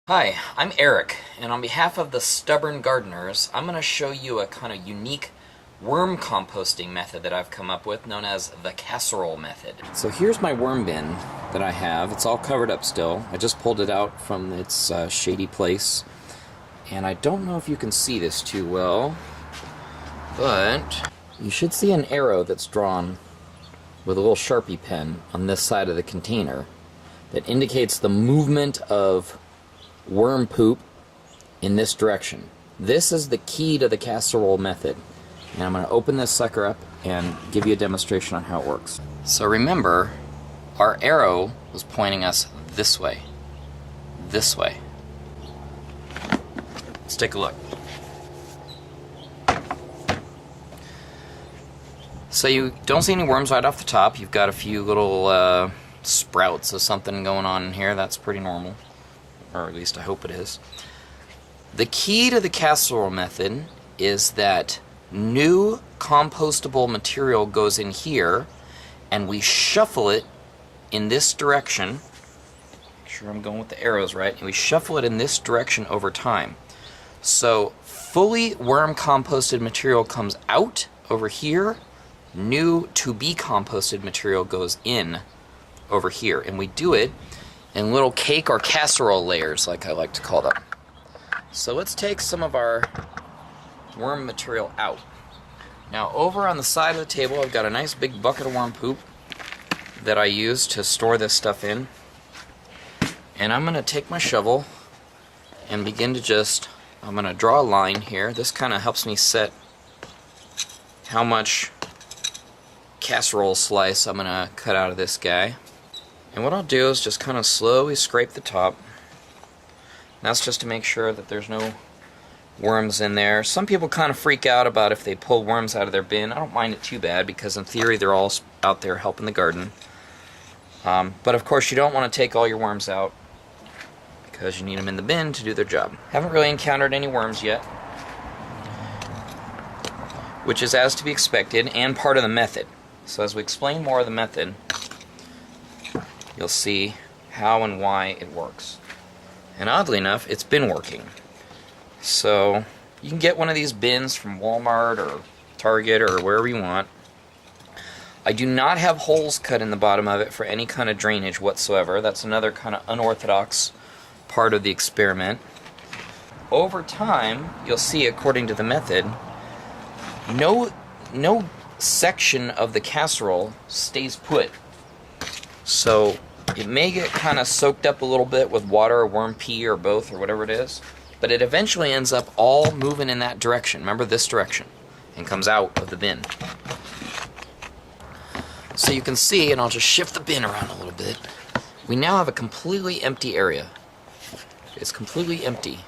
Hi, I'm Eric, and on behalf of the Stubborn Gardeners, I'm going to show you a kind of unique worm composting method that I've come up with, known as the Casserole method. So here's my worm bin that I have. It's all covered up still. I just pulled it out from its shady place, and I don't know if you can see this too well, but you should see an arrow that's drawn with a little Sharpie pen on this side of the container that indicates the movement of worm poop in this direction. This is the key to the casserole method. And I'm going to open this sucker up and give you a demonstration on how it works. So remember, our arrow was pointing us this way. This way. Let's take a look. So you don't see any worms right off the top. You've got a few little sprouts of something going on in here. That's pretty normal. Or at least I hope it is. The key to the casserole method is that new compostable material goes in here and we shuffle it in this direction. Make sure I'm going with the arrows right. And we shuffle it in this direction over time. So fully worm composted material comes out over here. New to be composted material goes in over here. And we do it in little cake or casserole layers, like I like to call them. So let's take some of our worm material out. Now over on the side of the table I've got a nice big bucket of worm poop that I use to store this stuff in. And I'm going to take my shovel and begin to I'm going to draw a line here. This kind of helps me set how much casserole slice I'm going to cut out of this guy. And what I'll do is just kind of slowly scrape the top. And that's just to make sure that there's no worms in there. Some people kind of freak out about if they pull worms out of their bin. I don't mind it too bad because in theory they're all out there helping the garden. But of course you don't want to take all your worms out because you need them in the bin to do their job. Haven't really encountered any worms yet, which is as to be expected and part of the method. So as we explain more of the method, you'll see how and why it works. And oddly enough, it's been working. So you can get one of these bins from Walmart or Target or wherever you want. I do not have holes cut in the bottom of it for any kind of drainage whatsoever. That's another kind of unorthodox part of the experiment. Over time, you'll see, according to the method, no section of the casserole stays put. So it may get kind of soaked up a little bit with water or worm pee or both or whatever it is, but it eventually ends up all moving in that direction. Remember, this direction, and comes out of the bin. So you can see, and I'll just shift the bin around a little bit, we now have a completely empty area. It's completely empty.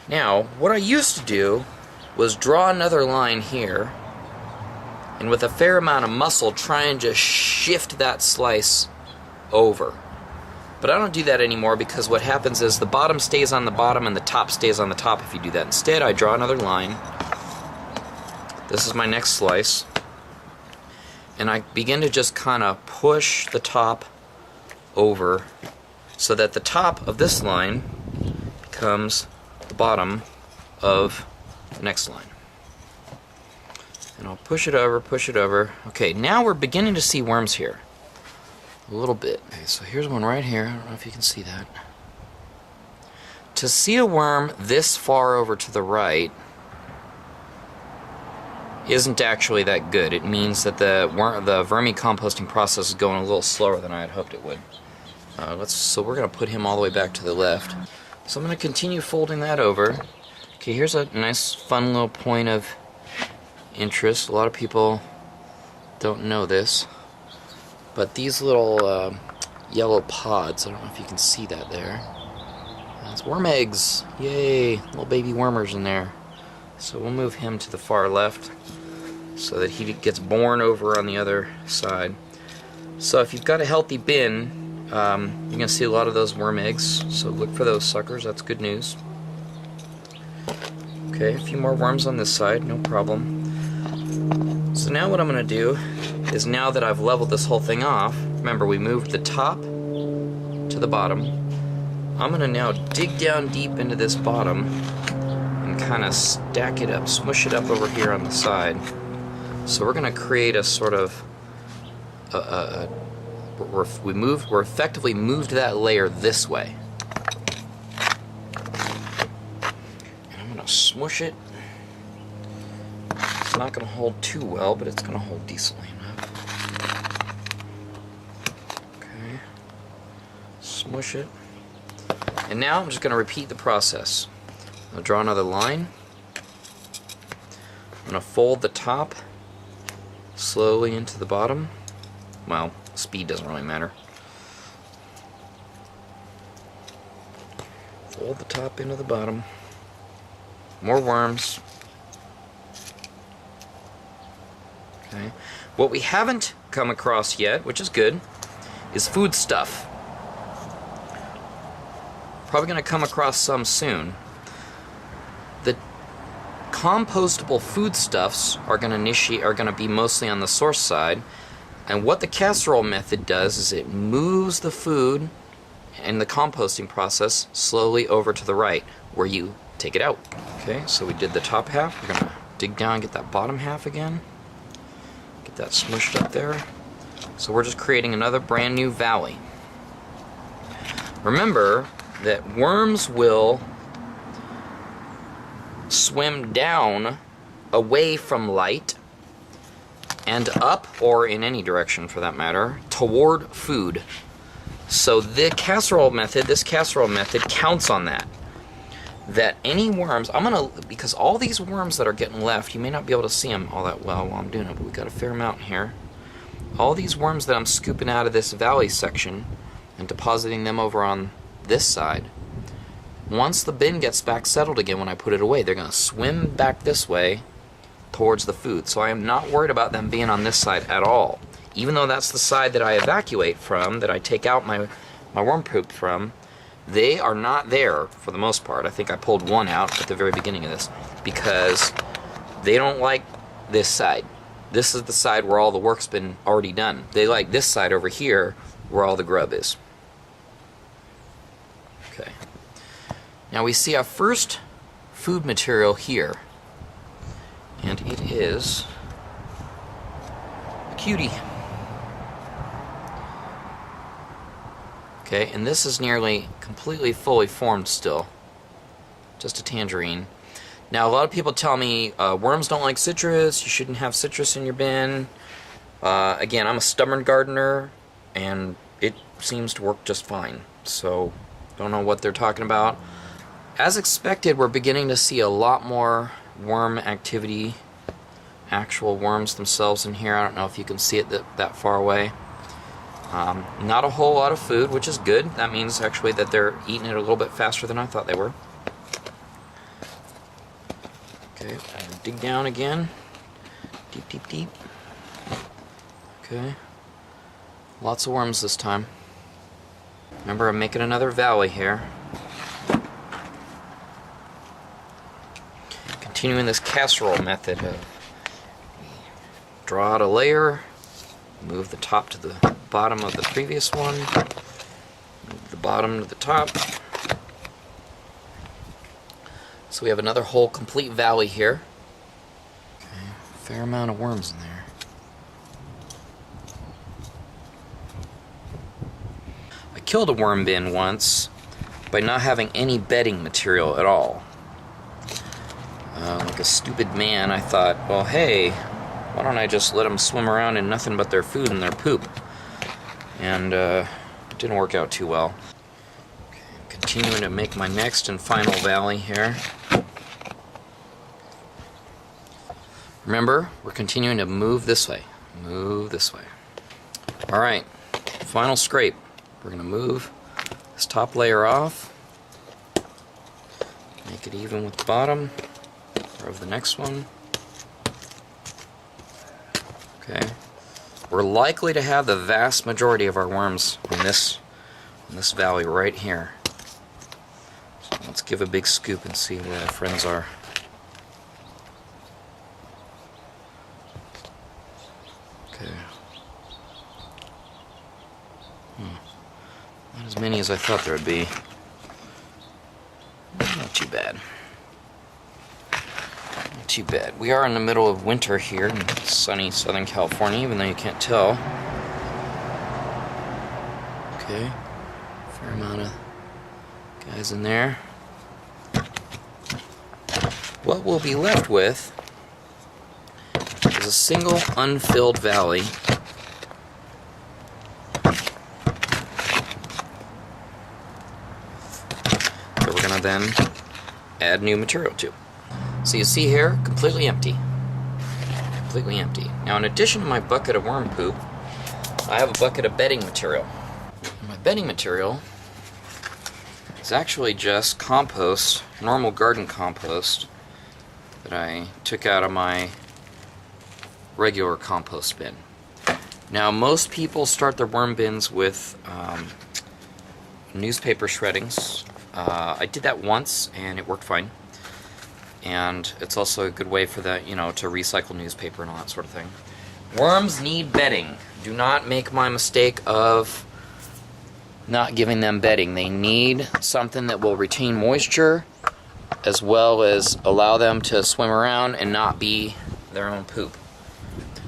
Now, what I used to do was draw another line here, and with a fair amount of muscle try and just shift that slice over. But I don't do that anymore because what happens is the bottom stays on the bottom and the top stays on the top if you do that. Instead, I draw another line. This is my next slice. And I begin to just kind of push the top over so that the top of this line becomes the bottom of the next line. And I'll push it over, push it over. Okay, now we're beginning to see worms here. A little bit. Okay, so here's one right here. I don't know if you can see that. To see a worm this far over to the right isn't actually that good. It means that the vermi composting process is going a little slower than I had hoped it would. So we're going to put him all the way back to the left. So I'm going to continue folding that over. Okay, here's a nice fun little point of interest. A lot of people don't know this, but these little yellow pods, I don't know if you can see that there. That's worm eggs. Yay, little baby wormers in there. So we'll move him to the far left so that he gets born over on the other side. So if you've got a healthy bin, you're going to see a lot of those worm eggs, so look for those suckers. That's good news. Okay, a few more worms on this side, no problem. So now what I'm going to do is, now that I've leveled this whole thing off, remember we moved the top to the bottom, I'm gonna now dig down deep into this bottom and kind of stack it up, smush it up over here on the side. So we're gonna create a sort of we're effectively moved that layer this way. And I'm gonna smush it. It's not gonna hold too well, but it's gonna hold decently enough. Okay. Smush it. And now I'm just gonna repeat the process. I'll draw another line. I'm gonna fold the top slowly into the bottom. Well, speed doesn't really matter. Fold the top into the bottom. More worms. Okay. What we haven't come across yet, which is good, is food stuff. Probably going to come across some soon. The compostable foodstuffs are going to be mostly on the source side, and what the casserole method does is it moves the food in the composting process slowly over to the right, where you take it out. Okay, so we did the top half. We're going to dig down and get that bottom half again. Get that smushed up there. So we're just creating another brand new valley. Remember that worms will swim down away from light and up, or in any direction for that matter, toward food. So the casserole method, this casserole method counts on that. That any worms, because all these worms that are getting left, you may not be able to see them all that well while I'm doing it, but we've got a fair amount here. All these worms that I'm scooping out of this valley section and depositing them over on this side, once the bin gets back settled again when I put it away, they're going to swim back this way towards the food. So I am not worried about them being on this side at all. Even though that's the side that I evacuate from, that I take out my worm poop from, they are not there for the most part. I think I pulled one out at the very beginning of this because they don't like this side. This is the side where all the work's been already done. They like this side over here where all the grub is. Okay. Now we see our first food material here, and it is a cutie. Okay, and this is nearly completely fully formed still. Just a tangerine. Now a lot of people tell me worms don't like citrus, you shouldn't have citrus in your bin. Again, I'm a stubborn gardener and it seems to work just fine. So, don't know what they're talking about. As expected, we're beginning to see a lot more worm activity. Actual worms themselves in here. I don't know if you can see it that far away. Not a whole lot of food, which is good. That means actually that they're eating it a little bit faster than I thought they were. Okay, dig down again. Deep, deep, deep. Okay. Lots of worms this time. Remember, I'm making another valley here. Continuing this casserole method of draw out a layer, move the top to the bottom of the previous one, move the bottom to the top. So we have another whole complete valley here. Okay, fair amount of worms in there. I killed a worm bin once by not having any bedding material at all. Like a stupid man, I thought, well, hey, why don't I just let them swim around in nothing but their food and their poop? And it didn't work out too well. Okay, continuing to make my next and final valley here. Remember, we're continuing to move this way. Move this way. Alright, final scrape. We're going to move this top layer off. Make it even with the bottom of the next one. Okay. We're likely to have the vast majority of our worms in this valley right here. So let's give a big scoop and see where our friends are. Okay. Not as many as I thought there would be. not too bad. We are in the middle of winter here in sunny Southern California, even though you can't tell. Okay, fair amount of guys in there. What we'll be left with is a single unfilled valley that we're going to then add new material to. So you see here, completely empty. Completely empty. Now in addition to my bucket of worm poop, I have a bucket of bedding material. My bedding material is actually just compost, normal garden compost, that I took out of my regular compost bin. Now most people start their worm bins with newspaper shreddings. I did that once and it worked fine. And it's also a good way for that, you know, to recycle newspaper and all that sort of thing. Worms need bedding. Do not make my mistake of not giving them bedding. They need something that will retain moisture as well as allow them to swim around and not be their own poop.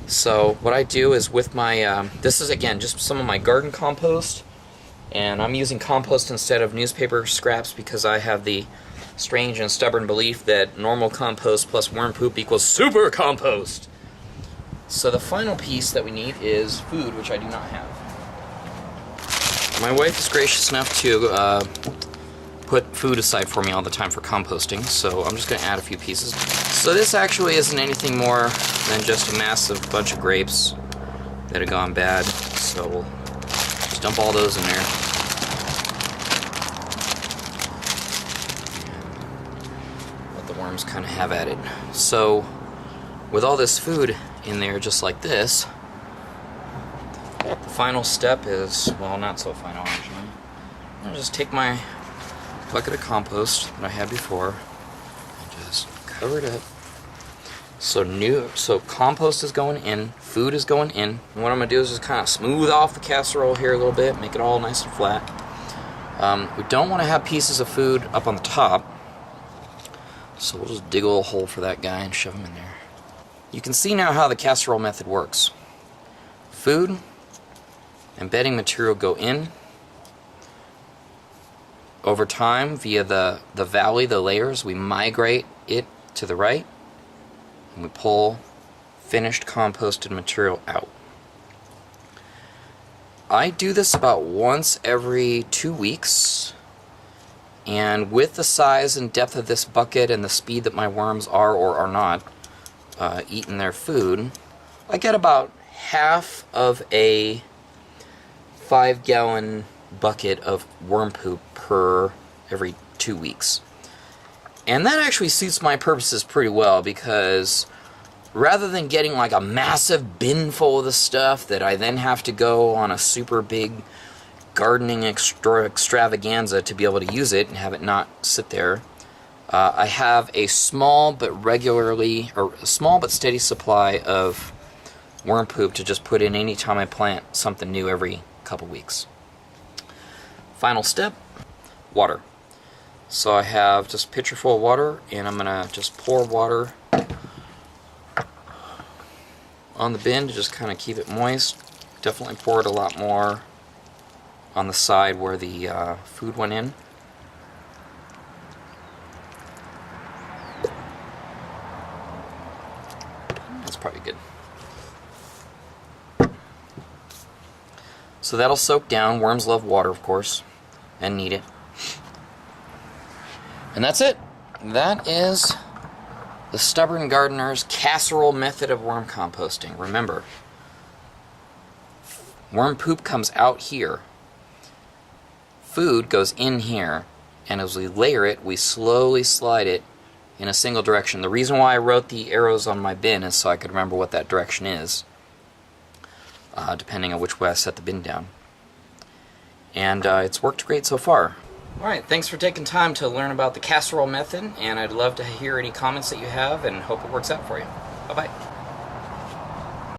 So what I do is with my, this is again just some of my garden compost, and I'm using compost instead of newspaper scraps because I have the strange and stubborn belief that normal compost plus worm poop equals super compost. So the final piece that we need is food, which I do not have. My wife is gracious enough to put food aside for me all the time for composting, so I'm just going to add a few pieces. So this actually isn't anything more than just a massive bunch of grapes that have gone bad, so we'll just dump all those in there. Let the worms kind of have at it. So with all this food in there just like this, the final step is, well, not so final actually. I'll just take my bucket of compost that I had before and just cover it up. So compost is going in, food is going in, and what I'm going to do is just kind of smooth off the casserole here a little bit, make it all nice and flat. We don't want to have pieces of food up on the top, so we'll just dig a little hole for that guy and shove him in there. You can see now how the casserole method works. Food and bedding material go in. Over time, via the valley, the layers, we migrate it to the right, and we pull finished composted material out. I do this about once every 2 weeks, and with the size and depth of this bucket and the speed that my worms are or are not eating their food, I get about half of a 5-gallon bucket of worm poop per every 2 weeks. And that actually suits my purposes pretty well, because rather than getting like a massive bin full of the stuff that I then have to go on a super big gardening extravaganza to be able to use it and have it not sit there, I have a small but steady supply of worm poop to just put in anytime I plant something new every couple weeks. Final step, water. So I have just a pitcher full of water, and I'm gonna just pour water on the bin to just kind of keep it moist. Definitely pour it a lot more on the side where the food went in. That's probably good. So that'll soak down. Worms love water, of course, and need it. And that's it. That is the Stubborn Gardener's casserole method of worm composting. Remember, worm poop comes out here, food goes in here, and as we layer it, we slowly slide it in a single direction. The reason why I wrote the arrows on my bin is so I could remember what that direction is, depending on which way I set the bin down. And it's worked great so far. Alright, thanks for taking time to learn about the casserole method, and I'd love to hear any comments that you have, and hope it works out for you. Bye-bye.